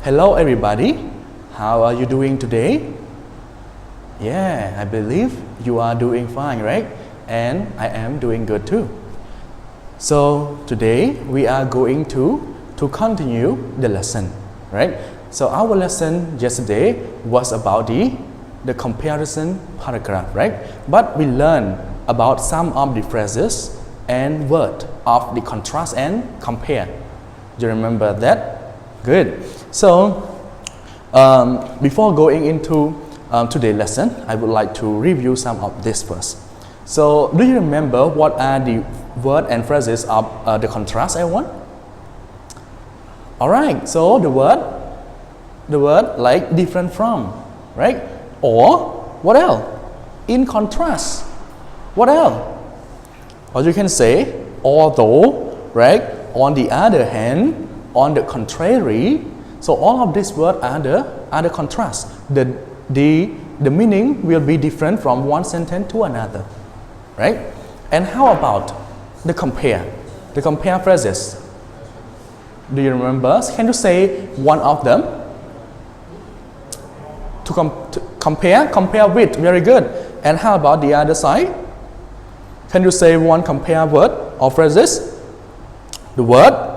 Hello everybody, how are you doing today? Yeah, I believe you are doing fine, right? And I am doing good too. So today we are going to continue the lesson, right? So our lesson yesterday was about the comparison paragraph, right? But we learned about some of the phrases and words of the contrast and compare. Do you remember that? Good. So before going into today's lesson, I would like to review some of this first. So do you remember what are the words and phrases of the contrast, everyone? Alright, so the word like different from, right? Or what else? In contrast. What else? Or you can say although, right? On the other hand, on the contrary. So all of these words are the contrast. The meaning will be different from one sentence to another, right? And how about the compare? The compare phrases. Do you remember? Can you say one of them? To compare with. Very good. And how about the other side? Can you say one compare word or phrases? The word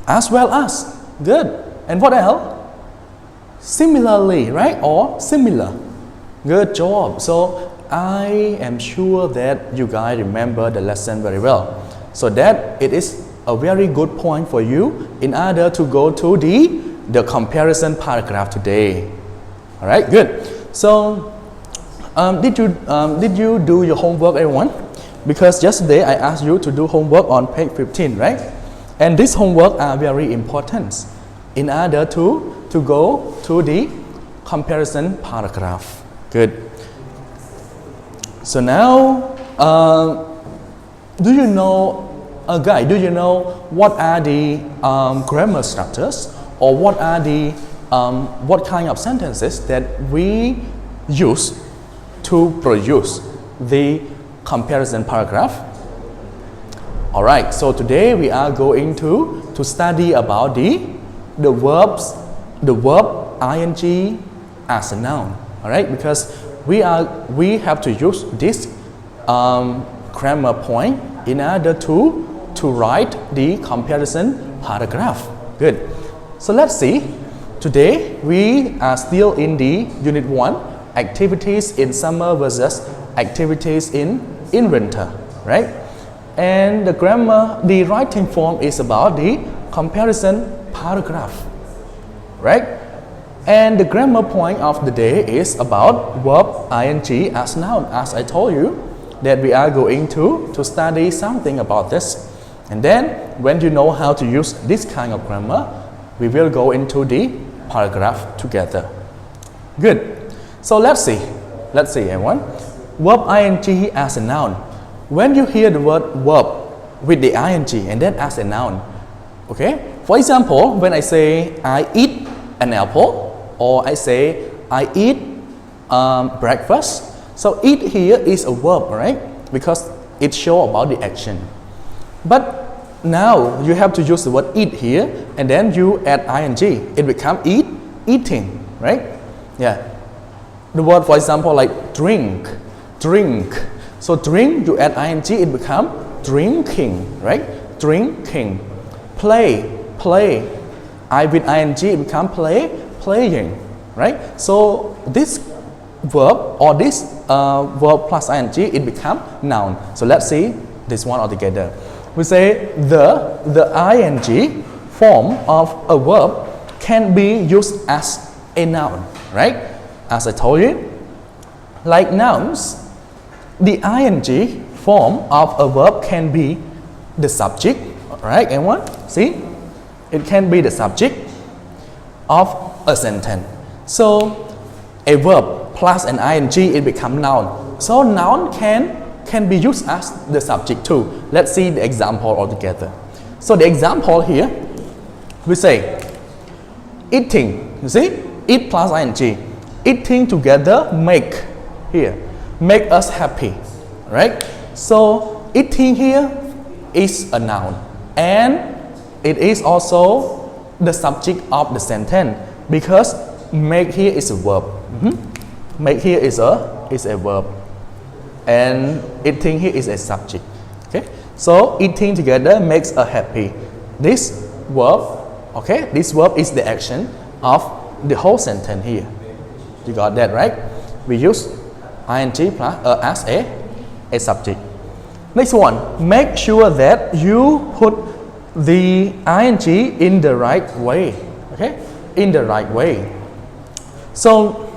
as well as. Good. And what else? Similarly, right? Or similar. Good job. So I am sure that you guys remember the lesson very well. So that it is a very good point for you in order to go to the comparison paragraph today. All right, good. So did you do your homework, everyone? Because yesterday I asked you to do homework on page 15, right? And this homework are very important in order to go to the comparison paragraph. Good. So now, do you know what are the grammar structures, or what are the what kind of sentences that we use to produce the comparison paragraph? All right. So today we are going to study about the verb ing as a noun. All right, because we have to use this grammar point in order to write the comparison paragraph. Good. So let's see. Today we are still in the unit 1, activities in summer versus activities in winter, right? And the writing form is about the comparison paragraph, right? And the grammar point of the day is about verb ing as noun. As I told you that we are going to study something about this. And then when you know how to use this kind of grammar, we will go into the paragraph together. Good. So let's see everyone. Verb ing as a noun. When you hear the word verb with the ing and then as a noun, okay? For example, when I say I eat an apple, or I say I eat breakfast, so eat here is a verb, right? Because it shows about the action. But now you have to use the word eat here, and then you add ing. It becomes eating, right? Yeah. The word, for example, like drink. So drink, you add ing, it becomes drinking, right? Drinking. Play. I with ing, it becomes playing, right? So this verb or this verb plus ing, it becomes noun. So let's see this one all together. We say the ing form of a verb can be used as a noun, right? As I told you, like nouns, the ing form of a verb can be the subject, right, everyone? See? It can be the subject of a sentence. So a verb plus an ing, it becomes noun. So noun can be used as the subject too. Let's see the example altogether. So the example here, we say eating. You see? Eat plus ing. Eating together make us happy, right? So eating here is a noun, and it is also the subject of the sentence because make here is a verb. Make here is a verb, and eating here is a subject. Okay, so eating together makes a happy. This verb, okay, this verb is the action of the whole sentence here. You got that right? We use ing plus as a subject. Next one, make sure that you put the ing in the right way. Okay, in the right way. So,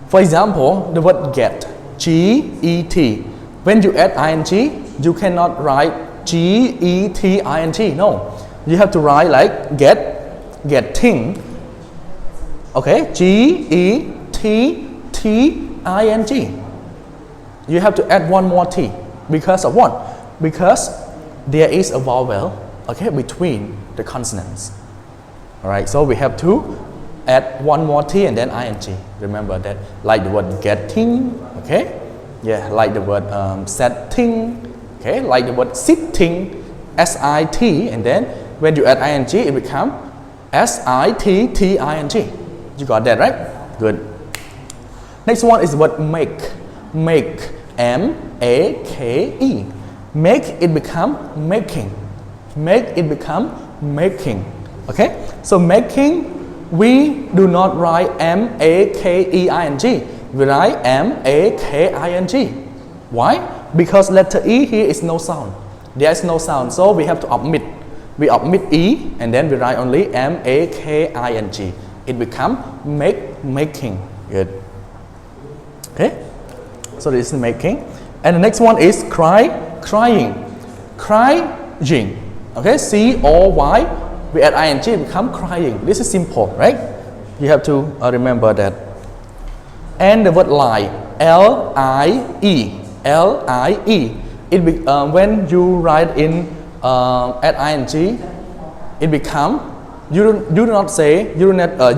for example, the word get, G-E-T. When you add ing, you cannot write G-E-T-I-N-G. No, you have to write like getting. Okay, G-E-T-T-I-N-G. You have to add one more T. Because of what? Because there is a vowel, okay, between the consonants. Alright, so we have to add one more T and then ing. Remember that, like the word getting, okay? Yeah, like the word setting, okay? Like the word sitting, S-I-T, and then when you add ing, it becomes S-I-T-T-I-N-G. You got that right? Good. Next one is the word make. Make, M-A-K-E. Make it become making. Make it become making. Okay? So making, we do not write M-A-K-E-I-N-G. We write M-A-K-I-N-G. Why? Because letter E here is no sound. There is no sound, so we have to omit. We omit E and then we write only M-A-K-I-N-G. It becomes making. Good. Okay? So this is making. And the next one is crying. Crying. Okay? C-O-Y. We add ing, it becomes crying. This is simple, right? You have to remember that. And the word lie. L-I-E. L-I-E. When you write in add ing, it becomes, you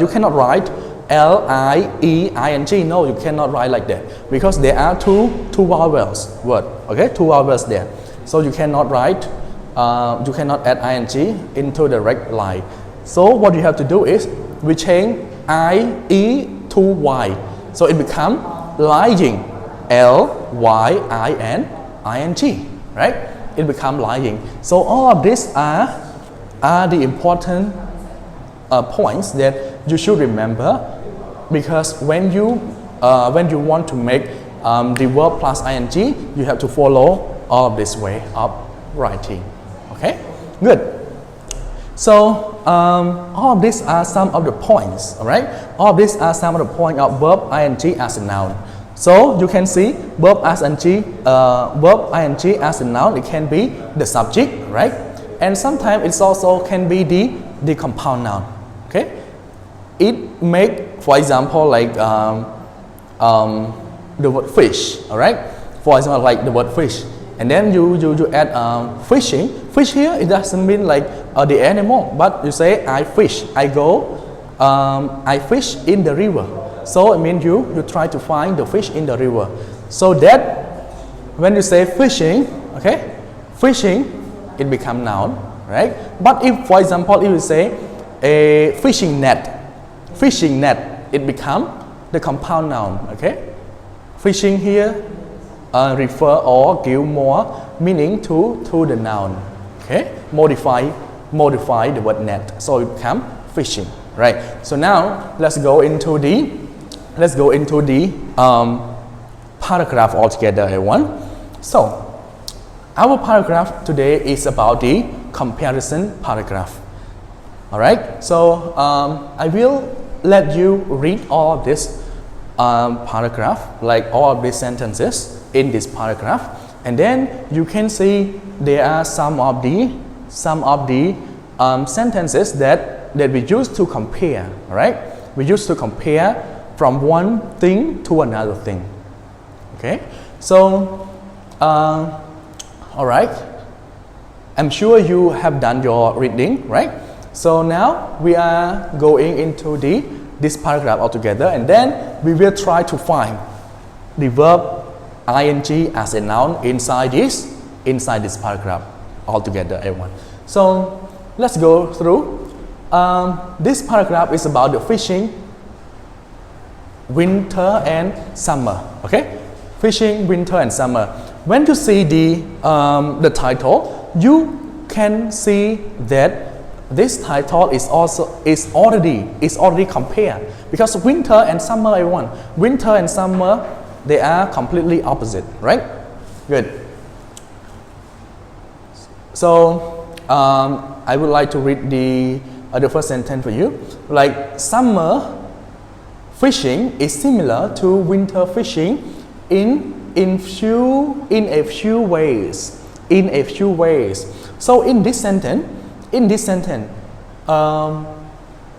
cannot write L-I-E-I-N-G. No, you cannot write like that because there are two vowels word. Okay, two vowels there. So you cannot write, you cannot add ing into the right line. So what you have to do is we change I-E to Y. So it becomes lying. L-Y-I-N-I-N-G. Right? It becomes lying. So all of these are the important points that you should remember, because when you want to make the verb plus ing, you have to follow all of this way of writing. Okay, good. So all of these are some of the points. All right, all of these are some of the points of verb ing as a noun. So you can see verb ing as a noun. It can be the subject, right? And sometimes it also can be the compound noun. Okay, it make, for example, like the word fish. All right, for example, like the word fish, and then you add fishing. Fish here, it doesn't mean like the animal, but you say I fish. I fish in the river. So it means you try to find the fish in the river. So that when you say fishing, okay, fishing, it becomes noun, right? But if, for example, if you say a fishing net, it becomes the compound noun. Okay, fishing here refer or give more meaning to the noun. Okay, modify the word net, so it becomes fishing, right? So now let's go into the paragraph altogether, everyone. So our paragraph today is about the comparison paragraph. All right, so I will let you read all of this paragraph, like all of these sentences in this paragraph, and then you can see there are some of the sentences that we use to compare. All right, we use to compare from one thing to another thing. Okay, so all right, I'm sure you have done your reading, right? So now we are going into this paragraph altogether, and then we will try to find the verb ing as a noun inside this paragraph altogether, everyone. So let's go through This paragraph is about the fishing winter and summer. Okay, fishing winter and summer. When you see the title, you can see that this title is already compared, because winter and summer, everyone, winter and summer, they are completely opposite, right? Good. So I would like to read the first sentence for you. Like, summer fishing is similar to winter fishing in a few ways. So in this sentence,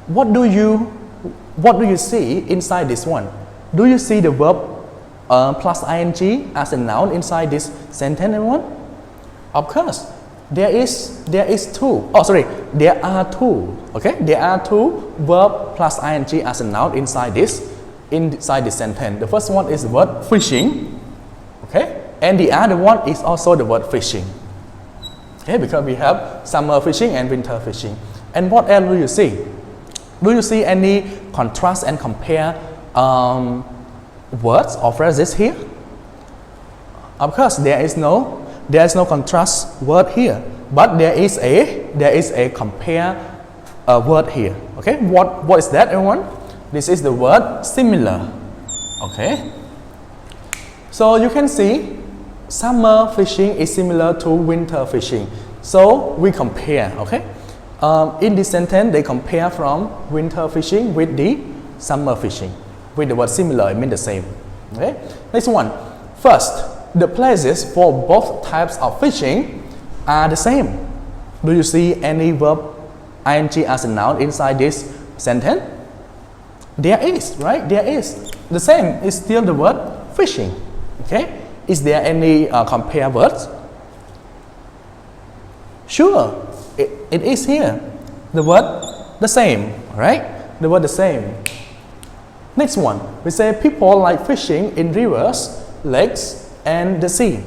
what do you see inside this one? Do you see the verb plus ing as a noun inside this sentence, everyone? Of course, there is two. Oh, sorry, there are two. Okay, there are two verb plus ing as a noun inside this sentence. The first one is the word fishing. Okay, and the other one is also the word fishing. Okay, because we have summer fishing and winter fishing. And what else do you see? Do you see any contrast and compare words or phrases here? Of course, there is no contrast word here, but there is a compare word here. Okay, what is that, everyone? This is the word similar. Okay, so you can see summer fishing is similar to winter fishing. So we compare. Okay, in this sentence they compare from winter fishing with the summer fishing. With the word similar, it means the same. Okay, next one. First, the places for both types of fishing are the same. Do you see any verb ing as a noun inside this sentence? There is, right? There is. The same is still the word fishing. Okay, is there any compare words? Sure, it is here. The word the same, right? The word the same. Next one, we say people like fishing in rivers, lakes, and the sea.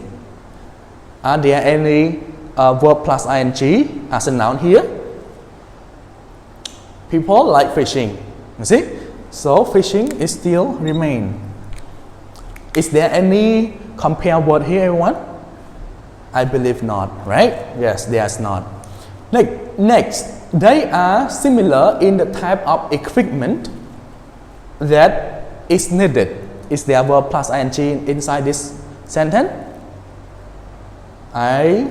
Are there any verb plus ing as a noun here? People like fishing. You see? So fishing is still remain. Is there any compare word here, everyone? I believe not, right? Yes, there's not. Next, they are similar in the type of equipment that is needed. Is there verb plus ing inside this sentence? I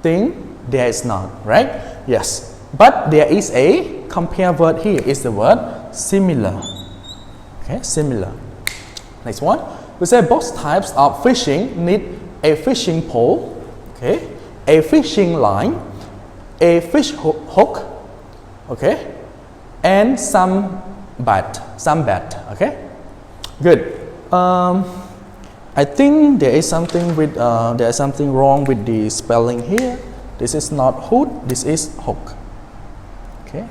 think there is not, right? Yes, but there is a compare word here. Is the word similar. Okay, similar. Next one, we say both types of fishing need a fishing pole, okay, a fishing line, a fish hook, okay, and some bat. Okay, good. I think there is something wrong with the spelling here. This is not hook, this is hook. Okay,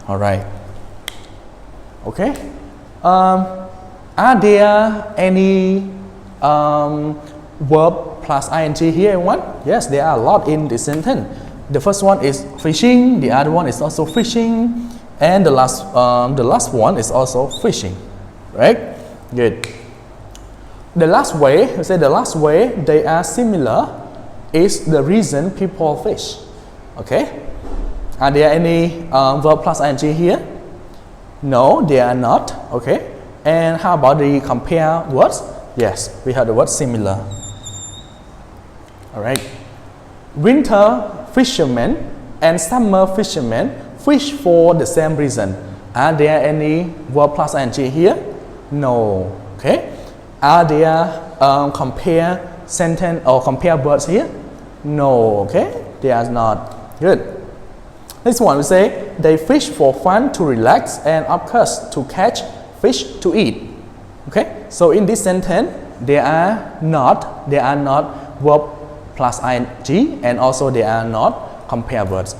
all right. Okay, are there any verb plus ing here, everyone? Yes, there are a lot in this sentence. The first one is fishing, the other one is also fishing, and the last one is also fishing, right? Good. The last way, we say the last way they are similar is the reason people fish. Okay, are there any verb plus ing here? No, they are not. Okay, and how about the compare words? Yes, we have the word similar. All right, winter fishermen and summer fishermen fish for the same reason. Are there any verb plus ing here? No. Okay, are there compare sentence or compare words here? No. Okay, they are not. Good. Next one, we say they fish for fun, to relax, and of course to catch fish to eat. Okay, so in this sentence they are not verb plus ing, and also they are not compare words.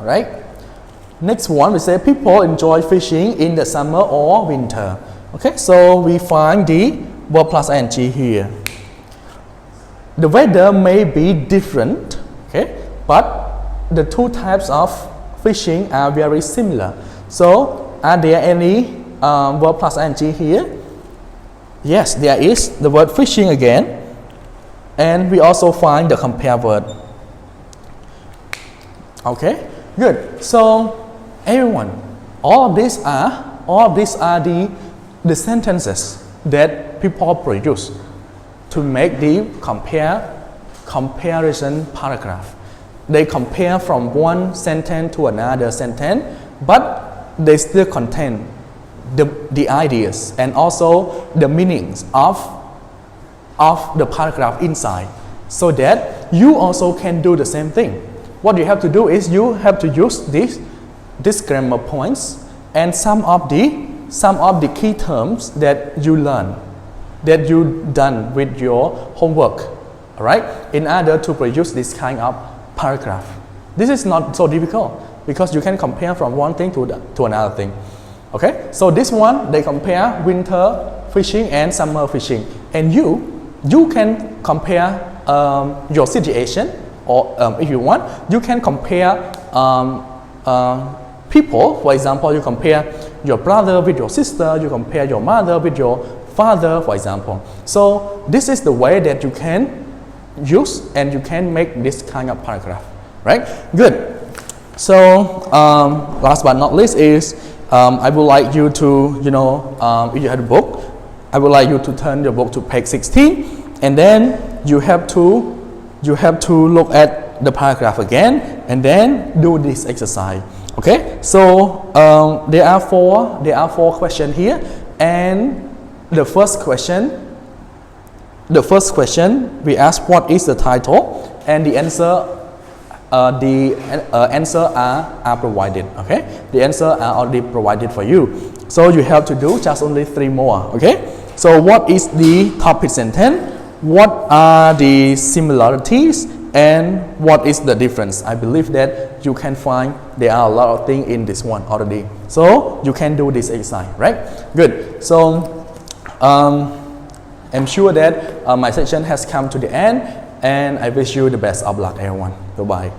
All right. Next one, we say people enjoy fishing in the summer or winter. Okay, so we find the verb plus ing here. The weather may be different, okay, but the two types of fishing are very similar. So are there any verb plus ing here? Yes, there is the word fishing again. And we also find the compare word. Okay, good. So everyone, all of these are the sentences that people produce to make the comparison paragraph. They compare from one sentence to another sentence, but they still contain the ideas and also the meanings of the paragraph inside, so that you also can do the same thing. What you have to do is you have to use these grammar points and some of the key terms that you learn, that you done with your homework, all right, in order to produce this kind of paragraph. This is not so difficult because you can compare from one thing to another thing. Okay, so this one they compare winter fishing and summer fishing, and you can compare your situation, or if you want, you can compare people. For example, you compare your brother with your sister, you compare your mother with your father, for example. So this is the way that you can use and you can make this kind of paragraph, right? Good. So last but not least is I would like you to, if you have a book, I would like you to turn your book to page 16, and then you have to look at the paragraph again and then do this exercise. Okay, so there are four questions here, and the first question we ask what is the title, and the answer are provided. Okay, the answer are already provided for you. So you have to do just only 3 more. Okay, so what is the topic sentence? What are the similarities? And what is the difference? I believe that you can find there are a lot of things in this one already. So you can do this exercise, right? Good. So I'm sure that my section has come to the end, and I wish you the best of luck, everyone. Goodbye.